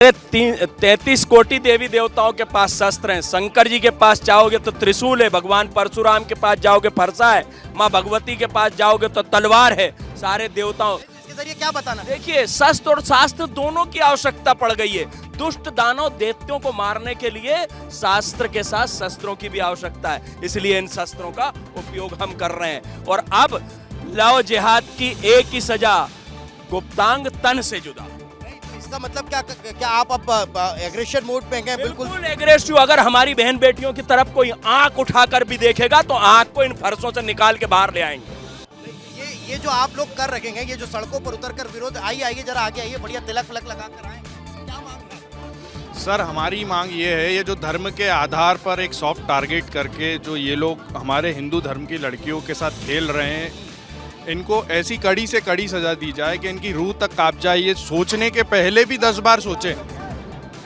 33 कोटि देवी देवताओं के पास शस्त्र हैं। शंकर जी के पास जाओगे तो त्रिशूल है, भगवान परशुराम के पास जाओगे फरसा है, माँ भगवती के पास जाओगे तो तलवार है। सारे देवताओं इसके जरिए क्या बताना? देखिए, शस्त्र और शास्त्र दोनों की आवश्यकता पड़ गई है। दुष्ट दानव दैत्यों को मारने के लिए शास्त्र के साथ शस्त्रों की भी आवश्यकता है, इसलिए इन शस्त्रों का उपयोग हम कर रहे हैं। और अब लव जिहाद की एक ही सजा, गुप्तांग तन से जुदा। इसका मतलब क्या आप अब एग्रेशन मोड पे हैं? बिल्कुल एग्रेसिव। अगर हमारी बहन बेटियों की तरफ कोई आंख उठाकर भी देखेगा तो आंख को इन फर्शों से निकाल के बाहर ले आएंगे। ये जो आप लोग कर रहे हैं, ये जो सड़कों पर उतरकर विरोध, आइए जरा आगे आइए, बढ़िया तिलक विलक लगा कर आए, क्या मांग है? सर, हमारी मांग ये है, ये जो धर्म के आधार पर एक सॉफ्ट टारगेट करके जो ये लोग हमारे हिंदू धर्म की लड़कियों के साथ खेल रहे हैं, इनको ऐसी कड़ी से कड़ी सजा दी जाए कि इनकी रूह तक कांप जाए। ये सोचने के पहले भी 10 बार सोचें।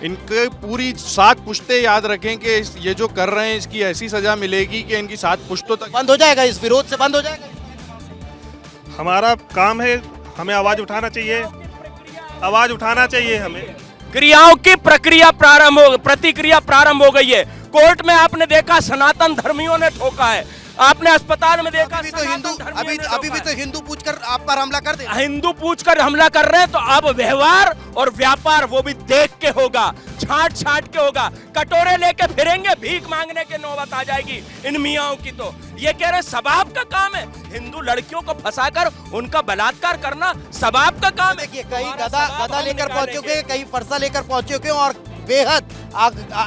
इनके पूरी 7 पुश्तें याद रखें कि ये जो कर रहे हैं इसकी ऐसी सजा मिलेगी कि इनकी 7 पुश्तों तक बंद हो जाएगा, इस विरोध से बंद हो जाएगा। हमारा काम है, हमें आवाज उठाना चाहिए, आवाज उठाना चाहिए हमें। क्रियाओं की प्रतिक्रिया प्रारंभ हो गई है। कोर्ट में आपने देखा सनातन धर्मियों ने ठोका है, आपने अस्पताल में देखा अभी भी तो हिंदू पूछकर आप पर हमला कर दे। हिंदू पूछकर हमला कर रहे हैं, तो अब व्यवहार और व्यापार वो भी देख के होगा, छांट के होगा। कटोरे लेके फिरेंगे, भीख मांगने के नौबत आ जाएगी इन मियाओं की। तो ये कह रहे सबाब का काम है, हिंदू लड़कियों को फंसाकर उनका बलात्कार करना सबाब का काम है। कहीं गदा लेकर पहुंचोगे, कहीं फरसा लेकर पहुंचोगे, और बेहद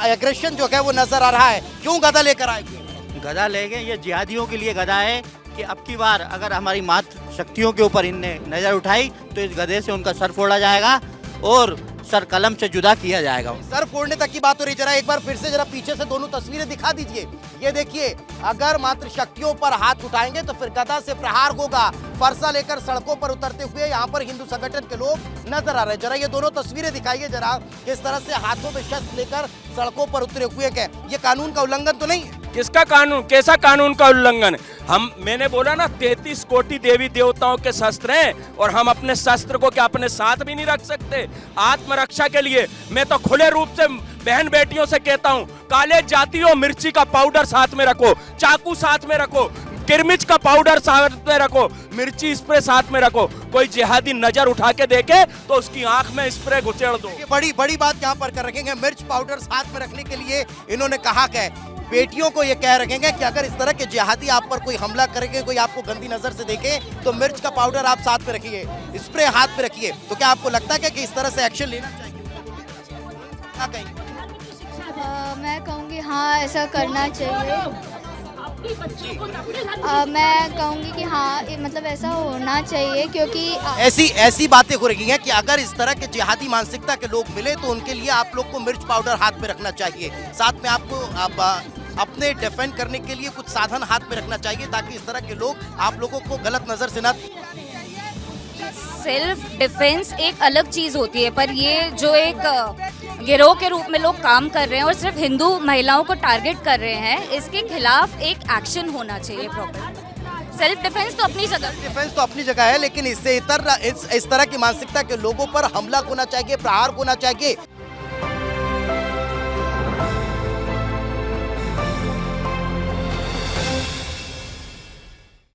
एग्रेशन जो है वो नजर आ रहा है। क्यों गदा लेकर आएंगे? गदा ले गए, ये जिहादियों के लिए गदा है कि अब की बार अगर हमारी मातृ शक्तियों के ऊपर इनने नजर उठाई तो इस गधे से उनका सर फोड़ा जाएगा और सर कलम से जुदा किया जाएगा। सर फोड़ने तक की बात हो रही, जरा एक बार फिर से जरा पीछे से दोनों तस्वीरें दिखा दीजिए। ये देखिए, अगर मातृ शक्तियों पर हाथ उठाएंगे तो फिर गदा से प्रहार होगा। फरसा लेकर सड़कों पर उतरते हुए यहाँ पर हिंदू संगठन के लोग नजर आ रहे हैं। जरा ये दोनों तस्वीरें दिखाइए जरा, किस तरह से हाथों में शस्त्र लेकर सड़कों पर उतरे हुए हैं। ये कानून का उल्लंघन तो नहीं है? किसका कानून? कैसा कानून का उल्लंघन? मैंने बोला ना, 33 कोटि देवी देवताओं के शस्त्र हैं और हम अपने शस्त्र को क्या अपने साथ भी नहीं रख सकते? आत्मरक्षा के लिए मैं तो खुले रूप से बहन बेटियों से कहता हूँ, काले जातियों, मिर्ची का पाउडर साथ में रखो, चाकू साथ में रखो, किरमिच का पाउडर साथ में रखो, मिर्ची स्प्रे साथ में रखो। कोई जिहादी नजर उठा के देखे तो उसकी आंख में स्प्रे घुसेड़ दो। बड़ी बात यहाँ पर कर रखेंगे, मिर्च पाउडर साथ में रखने के लिए इन्होंने कहा है। बेटियों को ये कह रखेंगे कि अगर इस तरह के जिहादी आप पर कोई हमला करेंगे, कोई आपको गंदी नजर से देखे, तो मिर्च का पाउडर आप साथ में रखिए, स्प्रे हाथ में रखिए। तो क्या आपको लगता है कि इस तरह से एक्शन लेना चाहिए? क्या कहेंगे? मैं कहूँगी हाँ, ऐसा करना चाहिए। मैं कहूँगी कि हाँ, मतलब ऐसा होना चाहिए, क्योंकि ऐसी बातें हो रही हैं कि अगर इस तरह के जिहादी मानसिकता के लोग मिले तो उनके लिए आप लोग को मिर्च पाउडर हाथ में रखना चाहिए। साथ में आपको अपने डिफेंड करने के लिए कुछ साधन हाथ में रखना चाहिए, ताकि इस तरह के लोग आप लोगों को गलत नजर से ना। सेल्फ डिफेंस एक अलग चीज होती है, पर ये जो एक गिरोह के रूप में लोग काम कर रहे हैं और सिर्फ हिंदू महिलाओं को टारगेट कर रहे हैं, इसके खिलाफ एक एक्शन होना चाहिए प्रॉपर। सेल्फ डिफेंस तो अपनी जगह है, लेकिन इससे इस तरह की मानसिकता के लोगों पर हमला होना चाहिए, प्रहार होना चाहिए।